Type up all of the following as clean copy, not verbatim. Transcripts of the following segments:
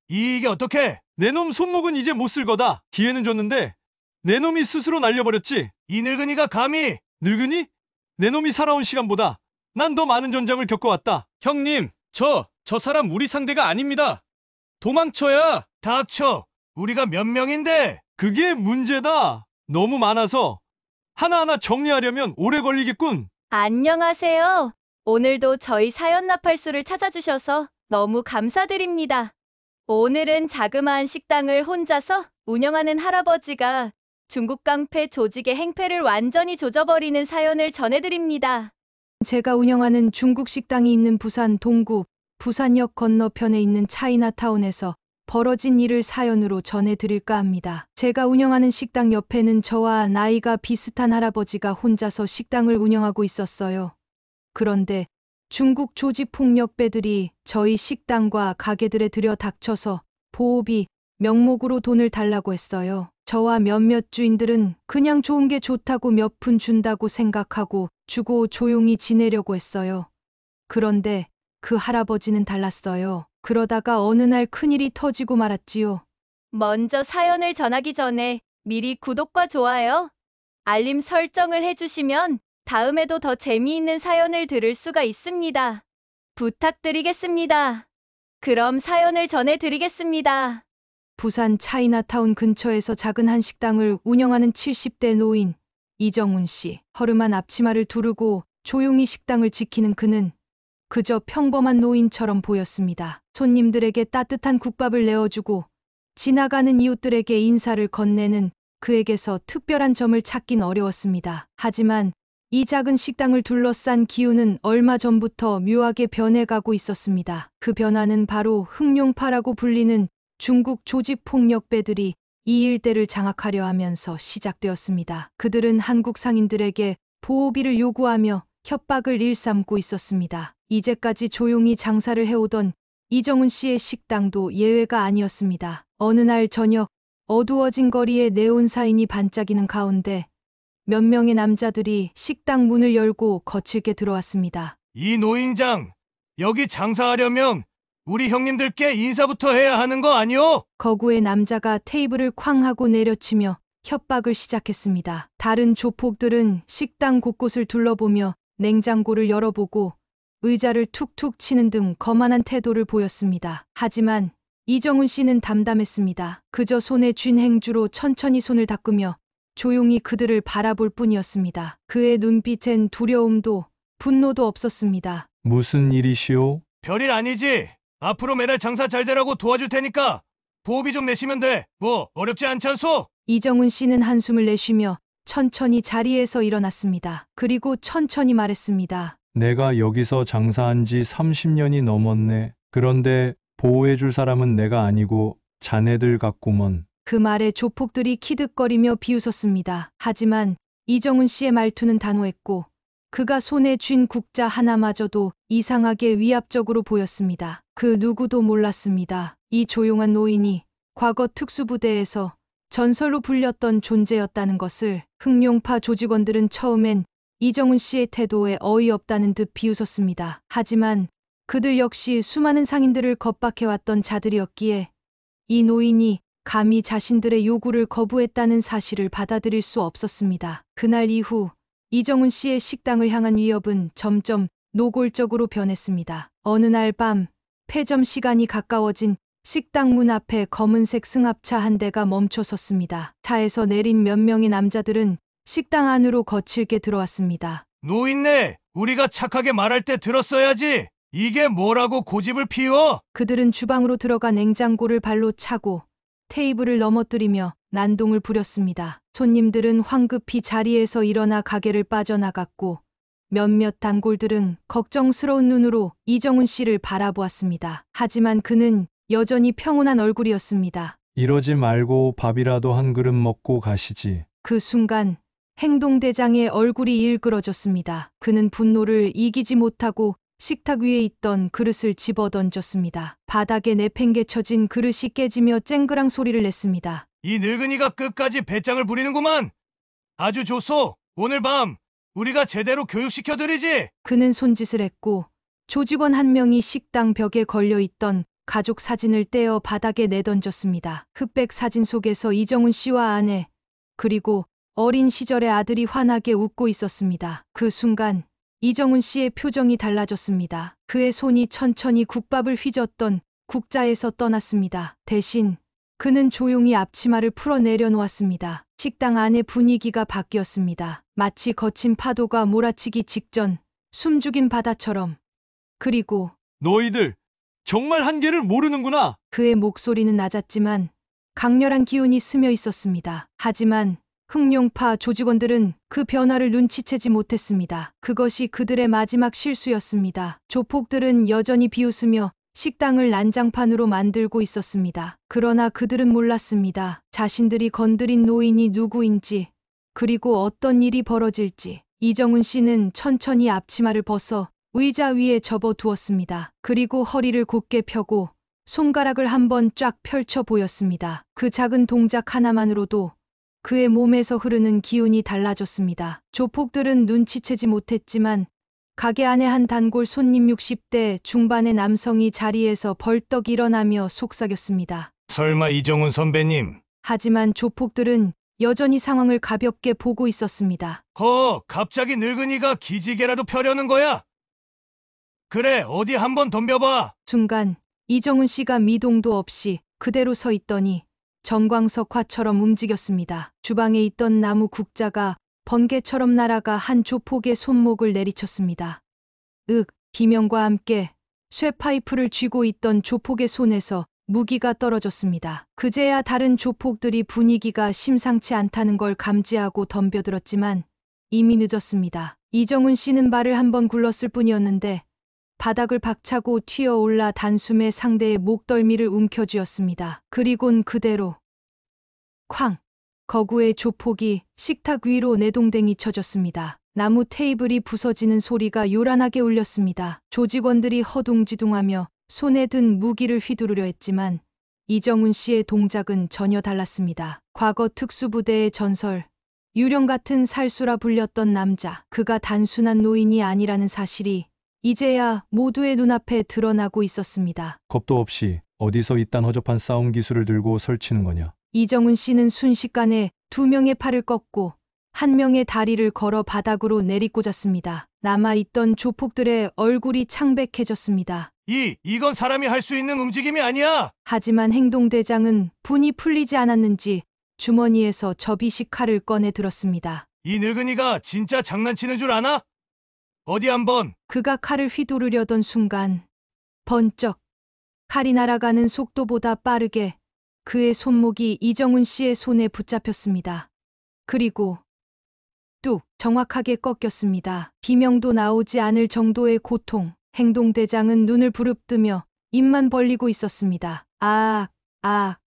이게 어떡해? 내 놈 손목은 이제 못 쓸 거다. 기회는 줬는데 내 놈이 스스로 날려버렸지. 이 늙은이가 감히. 늙으니? 내 놈이 살아온 시간보다 난 더 많은 전장을 겪어왔다. 형님, 저 사람 우리 상대가 아닙니다. 도망쳐야. 닥쳐. 우리가 몇 명인데? 그게 문제다. 너무 많아서 하나하나 정리하려면 오래 걸리겠군. 안녕하세요. 오늘도 저희 사연 나팔수를 찾아주셔서 너무 감사드립니다. 오늘은 자그마한 식당을 혼자서 운영하는 할아버지가 중국 깡패 조직의 행패를 완전히 조져버리는 사연을 전해드립니다. 제가 운영하는 중국 식당이 있는 부산 동구 부산역 건너편에 있는 차이나타운에서 벌어진 일을 사연으로 전해드릴까 합니다. 제가 운영하는 식당 옆에는 저와 나이가 비슷한 할아버지가 혼자서 식당을 운영하고 있었어요. 그런데 중국 조직 폭력배들이 저희 식당과 가게들에 들여닥쳐서 보호비 명목으로 돈을 달라고 했어요. 저와 몇몇 주인들은 그냥 좋은 게 좋다고 몇 푼 준다고 생각하고 주고 조용히 지내려고 했어요. 그런데 그 할아버지는 달랐어요. 그러다가 어느 날 큰일이 터지고 말았지요. 먼저 사연을 전하기 전에 미리 구독과 좋아요, 알림 설정을 해주시면 다음에도 더 재미있는 사연을 들을 수가 있습니다. 부탁드리겠습니다. 그럼 사연을 전해드리겠습니다. 부산 차이나타운 근처에서 작은 한식당을 운영하는 70대 노인 이정훈 씨. 허름한 앞치마를 두르고 조용히 식당을 지키는 그는 그저 평범한 노인처럼 보였습니다. 손님들에게 따뜻한 국밥을 내어주고 지나가는 이웃들에게 인사를 건네는 그에게서 특별한 점을 찾긴 어려웠습니다. 하지만 이 작은 식당을 둘러싼 기후는 얼마 전부터 묘하게 변해가고 있었습니다. 그 변화는 바로 흑룡파라고 불리는 중국 조직 폭력배들이 이 일대를 장악하려 하면서 시작되었습니다. 그들은 한국 상인들에게 보호비를 요구하며 협박을 일삼고 있었습니다. 이제까지 조용히 장사를 해오던 이정훈 씨의 식당도 예외가 아니었습니다. 어느 날 저녁 어두워진 거리에 네온사인이 반짝이는 가운데 몇 명의 남자들이 식당 문을 열고 거칠게 들어왔습니다. 이 노인장, 여기 장사하려면 우리 형님들께 인사부터 해야 하는 거 아니오? 거구의 남자가 테이블을 쾅 하고 내려치며 협박을 시작했습니다. 다른 조폭들은 식당 곳곳을 둘러보며 냉장고를 열어보고 의자를 툭툭 치는 등 거만한 태도를 보였습니다. 하지만 이정훈 씨는 담담했습니다. 그저 손에 쥔 행주로 천천히 손을 닦으며 조용히 그들을 바라볼 뿐이었습니다. 그의 눈빛엔 두려움도 분노도 없었습니다. 무슨 일이시오? 별일 아니지. 앞으로 매달 장사 잘 되라고 도와줄 테니까 보호비 좀 내시면 돼. 뭐 어렵지 않잖소? 이정훈 씨는 한숨을 내쉬며 천천히 자리에서 일어났습니다. 그리고 천천히 말했습니다. 내가 여기서 장사한 지 30년이 넘었네. 그런데 보호해줄 사람은 내가 아니고 자네들 같구먼. 그 말에 조폭들이 키득거리며 비웃었습니다. 하지만 이정훈 씨의 말투는 단호했고 그가 손에 쥔 국자 하나마저도 이상하게 위압적으로 보였습니다. 그 누구도 몰랐습니다. 이 조용한 노인이 과거 특수부대에서 전설로 불렸던 존재였다는 것을. 흑룡파 조직원들은 처음엔 이정훈 씨의 태도에 어이없다는 듯 비웃었습니다. 하지만 그들 역시 수많은 상인들을 겁박해왔던 자들이었기에 이 노인이 감히 자신들의 요구를 거부했다는 사실을 받아들일 수 없었습니다. 그날 이후 이정훈 씨의 식당을 향한 위협은 점점 노골적으로 변했습니다. 어느 날 밤 폐점 시간이 가까워진 식당 문 앞에 검은색 승합차 한 대가 멈춰 섰습니다. 차에서 내린 몇 명의 남자들은 식당 안으로 거칠게 들어왔습니다. 노인네, 우리가 착하게 말할 때 들었어야지. 이게 뭐라고 고집을 피워? 그들은 주방으로 들어가 냉장고를 발로 차고 테이블을 넘어뜨리며 난동을 부렸습니다. 손님들은 황급히 자리에서 일어나 가게를 빠져나갔고 몇몇 단골들은 걱정스러운 눈으로 이정훈 씨를 바라보았습니다. 하지만 그는 여전히 평온한 얼굴이었습니다. 이러지 말고 밥이라도 한 그릇 먹고 가시지. 그 순간 행동대장의 얼굴이 일그러졌습니다. 그는 분노를 이기지 못하고 식탁 위에 있던 그릇을 집어던졌습니다. 바닥에 내팽개쳐진 그릇이 깨지며 쨍그랑 소리를 냈습니다. 이 늙은이가 끝까지 배짱을 부리는구만. 아주 좋소. 오늘 밤 우리가 제대로 교육시켜드리지. 그는 손짓을 했고 조직원 한 명이 식당 벽에 걸려있던 가족 사진을 떼어 바닥에 내던졌습니다. 흑백 사진 속에서 이정훈 씨와 아내, 그리고 어린 시절의 아들이 환하게 웃고 있었습니다. 그 순간 이정훈 씨의 표정이 달라졌습니다. 그의 손이 천천히 국밥을 휘젓던 국자에서 떠났습니다. 대신 그는 조용히 앞치마를 풀어 내려놓았습니다. 식당 안의 분위기가 바뀌었습니다. 마치 거친 파도가 몰아치기 직전 숨죽인 바다처럼. 그리고 너희들 정말 한계를 모르는구나. 그의 목소리는 낮았지만 강렬한 기운이 스며 있었습니다. 하지만 흑룡파 조직원들은 그 변화를 눈치채지 못했습니다. 그것이 그들의 마지막 실수였습니다. 조폭들은 여전히 비웃으며 식당을 난장판으로 만들고 있었습니다. 그러나 그들은 몰랐습니다. 자신들이 건드린 노인이 누구인지, 그리고 어떤 일이 벌어질지. 이정훈 씨는 천천히 앞치마를 벗어 의자 위에 접어두었습니다. 그리고 허리를 곧게 펴고 손가락을 한번 쫙 펼쳐 보였습니다. 그 작은 동작 하나만으로도 그의 몸에서 흐르는 기운이 달라졌습니다. 조폭들은 눈치채지 못했지만 가게 안에 한 단골 손님 60대 중반의 남성이 자리에서 벌떡 일어나며 속삭였습니다. 설마 이정훈 선배님. 하지만 조폭들은 여전히 상황을 가볍게 보고 있었습니다. 갑자기 늙은이가 기지개라도 펴려는 거야? 그래, 어디 한번 덤벼봐. 순간 이정훈 씨가 미동도 없이 그대로 서 있더니 전광석화처럼 움직였습니다. 주방에 있던 나무 국자가 번개처럼 날아가 한 조폭의 손목을 내리쳤습니다. 비명과 함께 쇠파이프를 쥐고 있던 조폭의 손에서 무기가 떨어졌습니다. 그제야 다른 조폭들이 분위기가 심상치 않다는 걸 감지하고 덤벼들었지만 이미 늦었습니다. 이정훈 씨는 발을 한번 굴렀을 뿐이었는데 바닥을 박차고 튀어올라 단숨에 상대의 목덜미를 움켜쥐었습니다. 그리곤 그대로 쾅! 거구의 조폭이 식탁 위로 내동댕이 쳐졌습니다. 나무 테이블이 부서지는 소리가 요란하게 울렸습니다. 조직원들이 허둥지둥하며 손에 든 무기를 휘두르려 했지만 이정훈 씨의 동작은 전혀 달랐습니다. 과거 특수부대의 전설, 유령 같은 살수라 불렸던 남자, 그가 단순한 노인이 아니라는 사실이 이제야 모두의 눈앞에 드러나고 있었습니다. 겁도 없이 어디서 이딴 허접한 싸움 기술을 들고 설치는 거냐. 이정훈 씨는 순식간에 2명의 팔을 꺾고 1명의 다리를 걸어 바닥으로 내리꽂았습니다. 남아있던 조폭들의 얼굴이 창백해졌습니다. 이건 사람이 할 수 있는 움직임이 아니야. 하지만 행동대장은 분이 풀리지 않았는지 주머니에서 접이식 칼을 꺼내 들었습니다. 이 늙은이가 진짜 장난치는 줄 아나? 어디 한번. 그가 칼을 휘두르려던 순간 번쩍 칼이 날아가는 속도보다 빠르게 그의 손목이 이정훈 씨의 손에 붙잡혔습니다. 그리고 뚝 정확하게 꺾였습니다. 비명도 나오지 않을 정도의 고통. 행동대장은 눈을 부릅뜨며 입만 벌리고 있었습니다.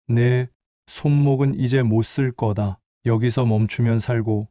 내 손목은 이제 못 쓸 거다. 여기서 멈추면 살고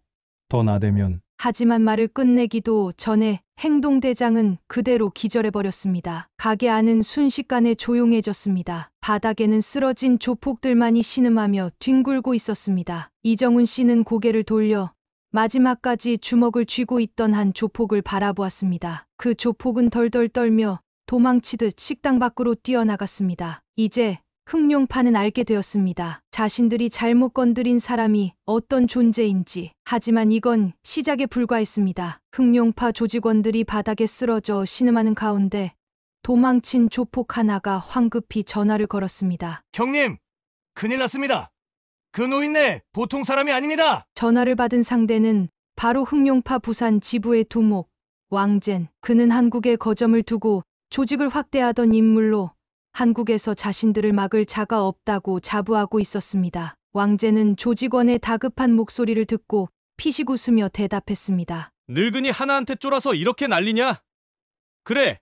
더 나대면. 하지만 말을 끝내기도 전에 행동대장은 그대로 기절해버렸습니다. 가게 안은 순식간에 조용해졌습니다. 바닥에는 쓰러진 조폭들만이 신음하며 뒹굴고 있었습니다. 이정훈 씨는 고개를 돌려 마지막까지 주먹을 쥐고 있던 한 조폭을 바라보았습니다. 그 조폭은 덜덜 떨며 도망치듯 식당 밖으로 뛰어나갔습니다. 이제 흑룡파는 알게 되었습니다. 자신들이 잘못 건드린 사람이 어떤 존재인지. 하지만 이건 시작에 불과했습니다. 흑룡파 조직원들이 바닥에 쓰러져 신음하는 가운데 도망친 조폭 하나가 황급히 전화를 걸었습니다. 형님, 큰일 났습니다. 그 노인네 보통 사람이 아닙니다. 전화를 받은 상대는 바로 흑룡파 부산 지부의 두목, 왕젠. 그는 한국에 거점을 두고 조직을 확대하던 인물로 한국에서 자신들을 막을 자가 없다고 자부하고 있었습니다. 왕젠은 조직원의 다급한 목소리를 듣고 피식 웃으며 대답했습니다. 늙은이 하나한테 쫄아서 이렇게 난리냐? 그래,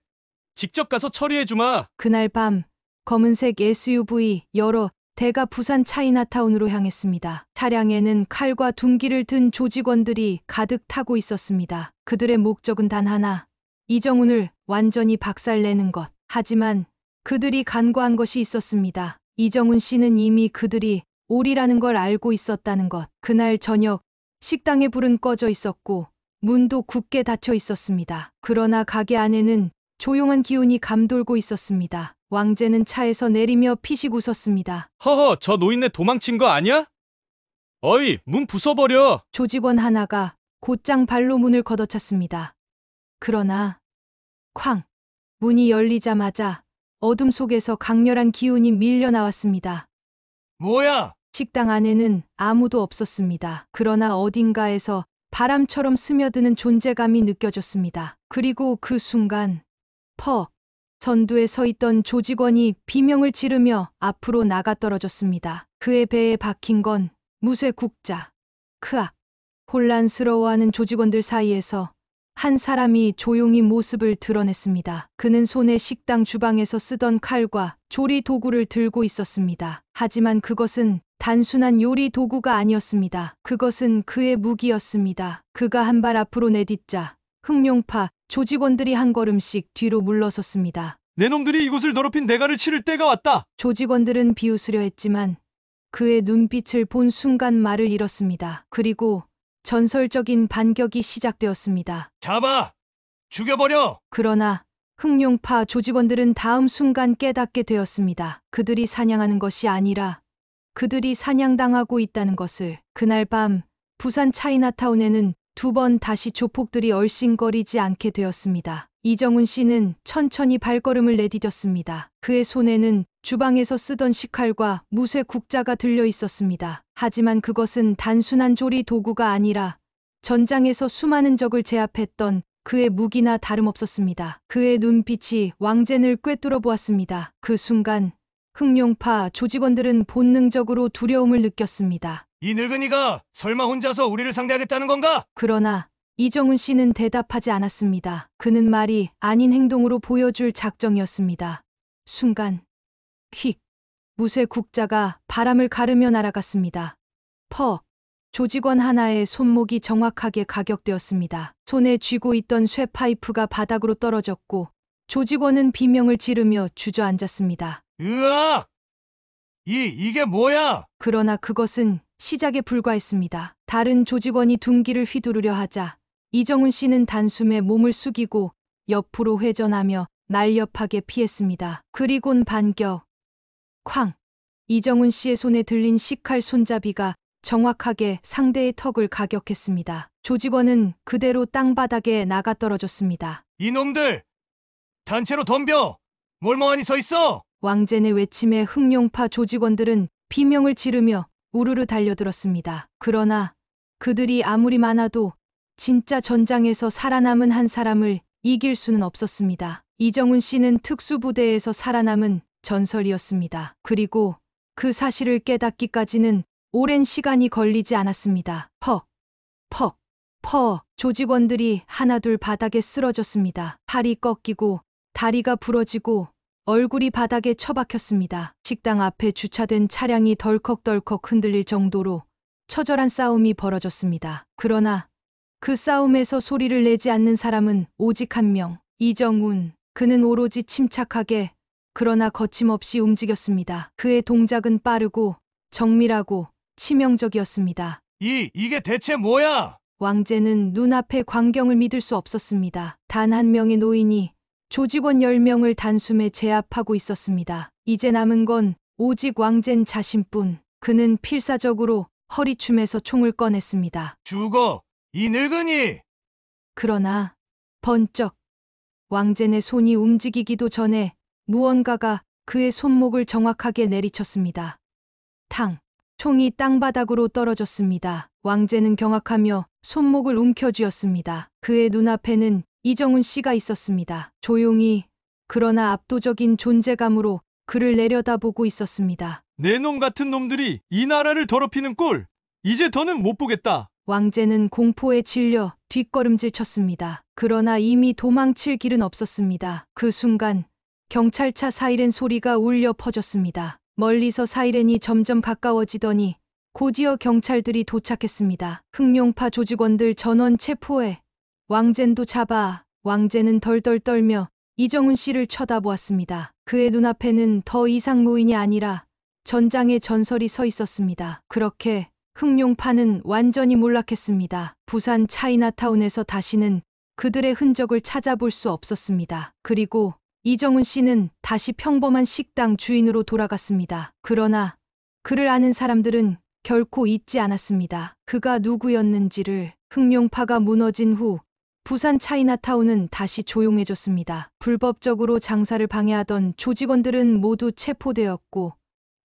직접 가서 처리해주마. 그날 밤 검은색 SUV 여러 대가 부산 차이나타운으로 향했습니다. 차량에는 칼과 둔기를 든 조직원들이 가득 타고 있었습니다. 그들의 목적은 단 하나, 이정훈을 완전히 박살내는 것. 하지만 그들이 간과한 것이 있었습니다. 이정훈 씨는 이미 그들이 올이라는 걸 알고 있었다는 것. 그날 저녁 식당의 불은 꺼져 있었고 문도 굳게 닫혀 있었습니다. 그러나 가게 안에는 조용한 기운이 감돌고 있었습니다. 왕제는 차에서 내리며 피식 웃었습니다. 허허, 저 노인네 도망친 거 아니야? 어이, 문 부숴버려. 조직원 하나가 곧장 발로 문을 걷어찼습니다. 그러나 쾅! 문이 열리자마자 어둠 속에서 강렬한 기운이 밀려 나왔습니다. 뭐야? 식당 안에는 아무도 없었습니다. 그러나 어딘가에서 바람처럼 스며드는 존재감이 느껴졌습니다. 그리고 그 순간 퍽! 선두에 서 있던 조직원이 비명을 지르며 앞으로 나가 떨어졌습니다. 그의 배에 박힌 건 무쇠 국자. 크악! 혼란스러워하는 조직원들 사이에서 한 사람이 조용히 모습을 드러냈습니다. 그는 손에 식당 주방에서 쓰던 칼과 조리 도구를 들고 있었습니다. 하지만 그것은 단순한 요리 도구가 아니었습니다. 그것은 그의 무기였습니다. 그가 한 발 앞으로 내딛자 흑룡파 조직원들이 한 걸음씩 뒤로 물러섰습니다. 내 놈들이 이곳을 더럽힌 대가를 치를 때가 왔다. 조직원들은 비웃으려 했지만 그의 눈빛을 본 순간 말을 잃었습니다. 그리고 전설적인 반격이 시작되었습니다. 잡아! 죽여버려! 그러나 흑룡파 조직원들은 다음 순간 깨닫게 되었습니다. 그들이 사냥하는 것이 아니라 그들이 사냥당하고 있다는 것을. 그날 밤 부산 차이나타운에는 두 번 다시 조폭들이 얼씬거리지 않게 되었습니다. 이정훈 씨는 천천히 발걸음을 내디뎠습니다. 그의 손에는 주방에서 쓰던 식칼과 무쇠 국자가 들려 있었습니다. 하지만 그것은 단순한 조리 도구가 아니라 전장에서 수많은 적을 제압했던 그의 무기나 다름없었습니다. 그의 눈빛이 왕젠을 꿰뚫어 보았습니다. 그 순간 흑룡파 조직원들은 본능적으로 두려움을 느꼈습니다. 이 늙은이가 설마 혼자서 우리를 상대하겠다는 건가? 그러나 이정훈 씨는 대답하지 않았습니다. 그는 말이 아닌 행동으로 보여줄 작정이었습니다. 순간 휙! 무쇠 국자가 바람을 가르며 날아갔습니다. 퍽! 조직원 하나의 손목이 정확하게 가격되었습니다. 손에 쥐고 있던 쇠 파이프가 바닥으로 떨어졌고 조직원은 비명을 지르며 주저앉았습니다. 으악! 이게 뭐야? 그러나 그것은 시작에 불과했습니다. 다른 조직원이 둔기를 휘두르려 하자 이정훈 씨는 단숨에 몸을 숙이고 옆으로 회전하며 날렵하게 피했습니다. 그리곤 반격. 쾅! 이정훈 씨의 손에 들린 식칼 손잡이가 정확하게 상대의 턱을 가격했습니다. 조직원은 그대로 땅바닥에 나가 떨어졌습니다. 이놈들! 단체로 덤벼! 뭘 멍하니 서 있어! 왕젠의 외침에 흑룡파 조직원들은 비명을 지르며 우르르 달려들었습니다. 그러나 그들이 아무리 많아도 진짜 전장에서 살아남은 한 사람을 이길 수는 없었습니다. 이정훈 씨는 특수부대에서 살아남은 전설이었습니다. 그리고 그 사실을 깨닫기까지는 오랜 시간이 걸리지 않았습니다. 퍽! 퍽! 퍽! 조직원들이 하나둘 바닥에 쓰러졌습니다. 팔이 꺾이고 다리가 부러지고 얼굴이 바닥에 처박혔습니다. 식당 앞에 주차된 차량이 덜컥덜컥 흔들릴 정도로 처절한 싸움이 벌어졌습니다. 그러나 그 싸움에서 소리를 내지 않는 사람은 오직 한 명, 이정훈. 그는 오로지 침착하게 그러나 거침없이 움직였습니다. 그의 동작은 빠르고 정밀하고 치명적이었습니다. 이게 대체 뭐야? 왕제는 눈앞의 광경을 믿을 수 없었습니다. 단 한 명의 노인이 조직원 10명을 단숨에 제압하고 있었습니다. 이제 남은 건 오직 왕젠 자신뿐. 그는 필사적으로 허리춤에서 총을 꺼냈습니다. 죽어! 이 늙은이! 그러나 번쩍 왕젠의 손이 움직이기도 전에 무언가가 그의 손목을 정확하게 내리쳤습니다. 탕! 총이 땅바닥으로 떨어졌습니다. 왕젠은 경악하며 손목을 움켜쥐었습니다. 그의 눈앞에는 이정훈 씨가 있었습니다. 조용히 그러나 압도적인 존재감으로 그를 내려다보고 있었습니다. 내 놈 같은 놈들이 이 나라를 더럽히는 꼴 이제 더는 못 보겠다. 왕제는 공포에 질려 뒷걸음질 쳤습니다. 그러나 이미 도망칠 길은 없었습니다. 그 순간 경찰차 사이렌 소리가 울려 퍼졌습니다. 멀리서 사이렌이 점점 가까워지더니 곧이어 경찰들이 도착했습니다. 흑룡파 조직원들 전원 체포해. 왕젠도 잡아. 왕젠은 덜덜 떨며 이정훈 씨를 쳐다보았습니다. 그의 눈앞에는 더 이상 노인이 아니라 전장의 전설이 서 있었습니다. 그렇게 흑룡파는 완전히 몰락했습니다. 부산 차이나타운에서 다시는 그들의 흔적을 찾아볼 수 없었습니다. 그리고 이정훈 씨는 다시 평범한 식당 주인으로 돌아갔습니다. 그러나 그를 아는 사람들은 결코 잊지 않았습니다. 그가 누구였는지를. 흑룡파가 무너진 후 부산 차이나타운은 다시 조용해졌습니다. 불법적으로 장사를 방해하던 조직원들은 모두 체포되었고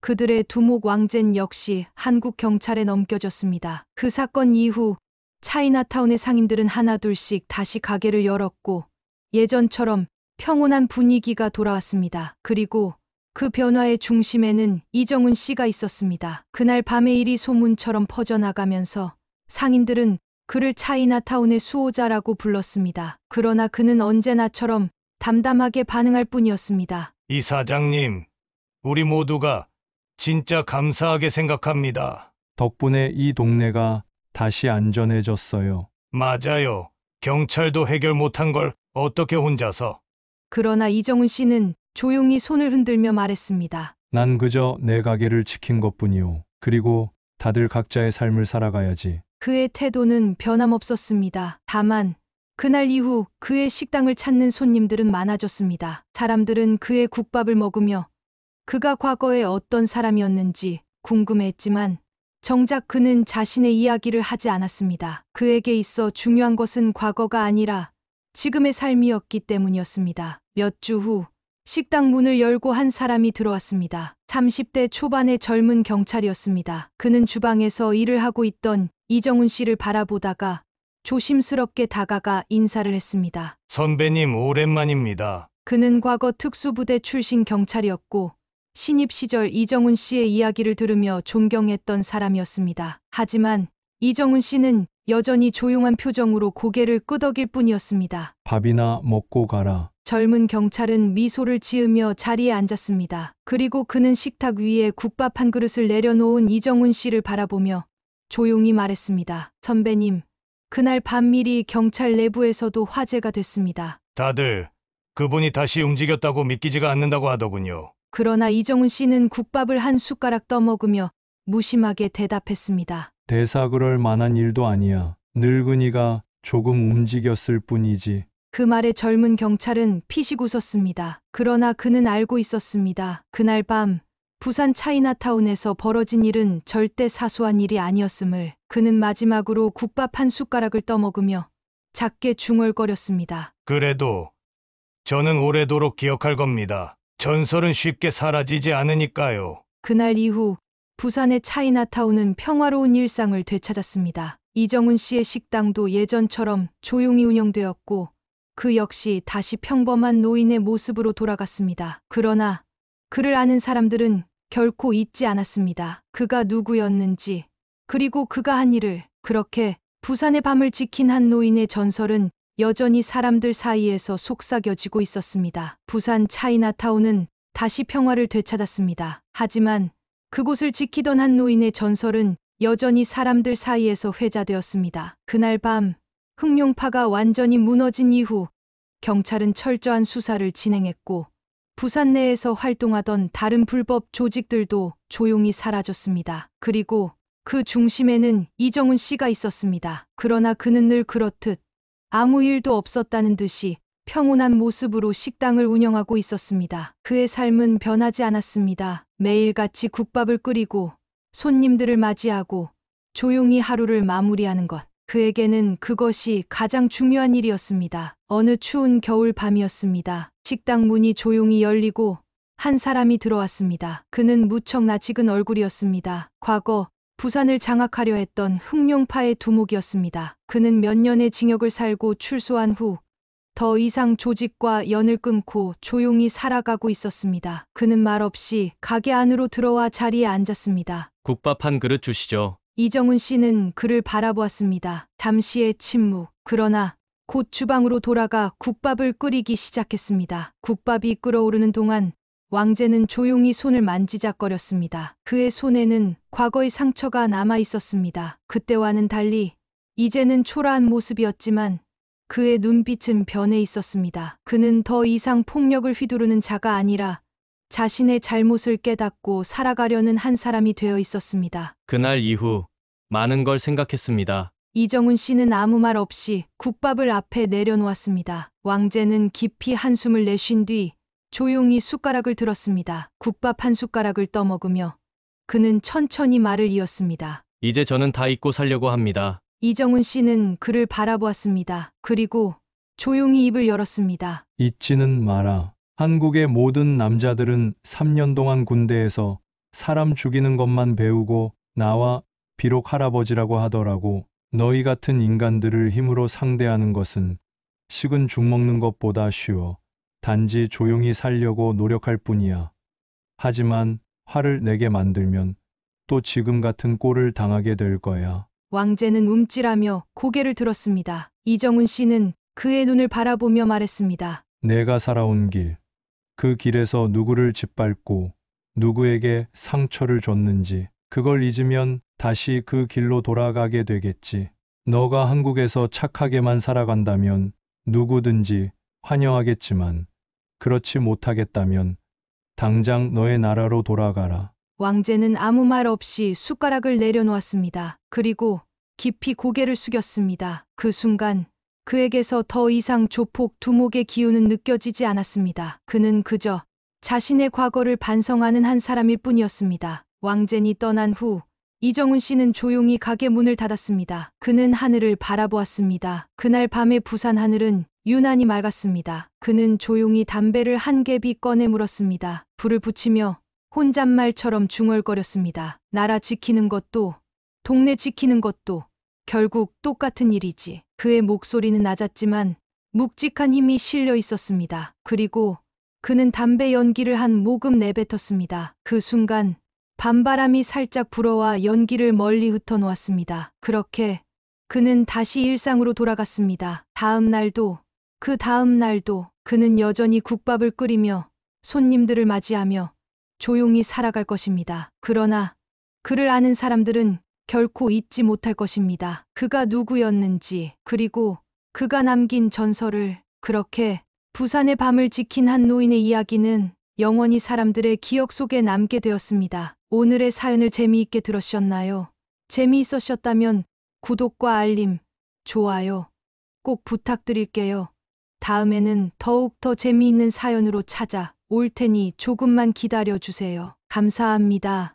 그들의 두목 왕젠 역시 한국 경찰에 넘겨졌습니다. 그 사건 이후 차이나타운의 상인들은 하나둘씩 다시 가게를 열었고 예전처럼 평온한 분위기가 돌아왔습니다. 그리고 그 변화의 중심에는 이정훈 씨가 있었습니다. 그날 밤의 일이 소문처럼 퍼져나가면서 상인들은 그를 차이나타운의 수호자라고 불렀습니다. 그러나 그는 언제나처럼 담담하게 반응할 뿐이었습니다. 이 사장님, 우리 모두가 진짜 감사하게 생각합니다. 덕분에 이 동네가 다시 안전해졌어요. 맞아요. 경찰도 해결 못한 걸 어떻게 혼자서. 그러나 이정훈 씨는 조용히 손을 흔들며 말했습니다. 난 그저 내 가게를 지킨 것뿐이오. 그리고 다들 각자의 삶을 살아가야지. 그의 태도는 변함없었습니다. 다만 그날 이후 그의 식당을 찾는 손님들은 많아졌습니다. 사람들은 그의 국밥을 먹으며 그가 과거에 어떤 사람이었는지 궁금해했지만 정작 그는 자신의 이야기를 하지 않았습니다. 그에게 있어 중요한 것은 과거가 아니라 지금의 삶이었기 때문이었습니다. 몇 주 후 식당 문을 열고 한 사람이 들어왔습니다. 30대 초반의 젊은 경찰이었습니다. 그는 주방에서 일을 하고 있던 이정훈 씨를 바라보다가 조심스럽게 다가가 인사를 했습니다. 선배님 오랜만입니다. 그는 과거 특수부대 출신 경찰이었고 신입 시절 이정훈 씨의 이야기를 들으며 존경했던 사람이었습니다. 하지만 이정훈 씨는 여전히 조용한 표정으로 고개를 끄덕일 뿐이었습니다. 밥이나 먹고 가라. 젊은 경찰은 미소를 지으며 자리에 앉았습니다. 그리고 그는 식탁 위에 국밥 한 그릇을 내려놓은 이정훈 씨를 바라보며 조용히 말했습니다. 선배님, 그날 밤일이 경찰 내부에서도 화제가 됐습니다. 다들 그분이 다시 움직였다고 믿기지가 않는다고 하더군요. 그러나 이정훈 씨는 국밥을 한 숟가락 떠먹으며 무심하게 대답했습니다. 대사 그럴 만한 일도 아니야. 늙은이가 조금 움직였을 뿐이지. 그 말에 젊은 경찰은 피식 웃었습니다. 그러나 그는 알고 있었습니다. 그날 밤 부산 차이나타운에서 벌어진 일은 절대 사소한 일이 아니었음을. 그는 마지막으로 국밥 한 숟가락을 떠먹으며 작게 중얼거렸습니다. 그래도 저는 오래도록 기억할 겁니다. 전설은 쉽게 사라지지 않으니까요. 그날 이후 부산의 차이나타운은 평화로운 일상을 되찾았습니다. 이정훈 씨의 식당도 예전처럼 조용히 운영되었고 그 역시 다시 평범한 노인의 모습으로 돌아갔습니다. 그러나 그를 아는 사람들은 결코 잊지 않았습니다. 그가 누구였는지, 그리고 그가 한 일을. 그렇게 부산의 밤을 지킨 한 노인의 전설은 여전히 사람들 사이에서 속삭여지고 있었습니다. 부산 차이나타운은 다시 평화를 되찾았습니다. 하지만 그곳을 지키던 한 노인의 전설은 여전히 사람들 사이에서 회자되었습니다. 그날 밤 흑룡파가 완전히 무너진 이후 경찰은 철저한 수사를 진행했고 부산 내에서 활동하던 다른 불법 조직들도 조용히 사라졌습니다. 그리고 그 중심에는 이정훈 씨가 있었습니다. 그러나 그는 늘 그렇듯 아무 일도 없었다는 듯이 평온한 모습으로 식당을 운영하고 있었습니다. 그의 삶은 변하지 않았습니다. 매일같이 국밥을 끓이고 손님들을 맞이하고 조용히 하루를 마무리하는 것. 그에게는 그것이 가장 중요한 일이었습니다. 어느 추운 겨울 밤이었습니다. 식당 문이 조용히 열리고 한 사람이 들어왔습니다. 그는 무척 낯익은 얼굴이었습니다. 과거 부산을 장악하려 했던 흑룡파의 두목이었습니다. 그는 몇 년의 징역을 살고 출소한 후 더 이상 조직과 연을 끊고 조용히 살아가고 있었습니다. 그는 말없이 가게 안으로 들어와 자리에 앉았습니다. 국밥 한 그릇 주시죠. 이정훈 씨는 그를 바라보았습니다. 잠시의 침묵. 그러나 곧 주방으로 돌아가 국밥을 끓이기 시작했습니다. 국밥이 끓어오르는 동안 왕제는 조용히 손을 만지작거렸습니다. 그의 손에는 과거의 상처가 남아 있었습니다. 그때와는 달리 이제는 초라한 모습이었지만 그의 눈빛은 변해 있었습니다. 그는 더 이상 폭력을 휘두르는 자가 아니라 자신의 잘못을 깨닫고 살아가려는 한 사람이 되어 있었습니다. 그날 이후 많은 걸 생각했습니다. 이정훈 씨는 아무 말 없이 국밥을 앞에 내려놓았습니다. 왕제는 깊이 한숨을 내쉰 뒤 조용히 숟가락을 들었습니다. 국밥 한 숟가락을 떠먹으며 그는 천천히 말을 이었습니다. 이제 저는 다 잊고 살려고 합니다. 이정훈 씨는 그를 바라보았습니다. 그리고 조용히 입을 열었습니다. 잊지는 마라. 한국의 모든 남자들은 3년 동안 군대에서 사람 죽이는 것만 배우고 나와 비록 할아버지라고 하더라고 너희 같은 인간들을 힘으로 상대하는 것은 식은 죽 먹는 것보다 쉬워. 단지 조용히 살려고 노력할 뿐이야. 하지만 화를 내게 만들면 또 지금 같은 꼴을 당하게 될 거야. 왕제는 움찔하며 고개를 들었습니다. 이정훈 씨는 그의 눈을 바라보며 말했습니다. 내가 살아온 길, 그 길에서 누구를 짓밟고 누구에게 상처를 줬는지 그걸 잊으면 다시 그 길로 돌아가게 되겠지. 너가 한국에서 착하게만 살아간다면 누구든지 환영하겠지만 그렇지 못하겠다면 당장 너의 나라로 돌아가라. 왕제는 아무 말 없이 숟가락을 내려놓았습니다. 그리고 깊이 고개를 숙였습니다. 그 순간 그에게서 더 이상 조폭 두목의 기운은 느껴지지 않았습니다. 그는 그저 자신의 과거를 반성하는 한 사람일 뿐이었습니다. 왕젠이 떠난 후 이정훈 씨는 조용히 가게 문을 닫았습니다. 그는 하늘을 바라보았습니다. 그날 밤의 부산 하늘은 유난히 맑았습니다. 그는 조용히 담배를 한 개비 꺼내 물었습니다. 불을 붙이며 혼잣말처럼 중얼거렸습니다. 나라 지키는 것도 동네 지키는 것도 결국 똑같은 일이지. 그의 목소리는 낮았지만 묵직한 힘이 실려 있었습니다. 그리고 그는 담배 연기를 한 모금 내뱉었습니다. 그 순간 밤바람이 살짝 불어와 연기를 멀리 흩어놓았습니다. 그렇게 그는 다시 일상으로 돌아갔습니다. 다음 날도 그 다음 날도 그는 여전히 국밥을 끓이며 손님들을 맞이하며 조용히 살아갈 것입니다. 그러나 그를 아는 사람들은 결코 잊지 못할 것입니다. 그가 누구였는지, 그리고 그가 남긴 전설을. 그렇게 부산의 밤을 지킨 한 노인의 이야기는 영원히 사람들의 기억 속에 남게 되었습니다. 오늘의 사연을 재미있게 들으셨나요? 재미있으셨다면 구독과 알림, 좋아요 꼭 부탁드릴게요. 다음에는 더욱 더 재미있는 사연으로 찾아올 테니 조금만 기다려 주세요. 감사합니다.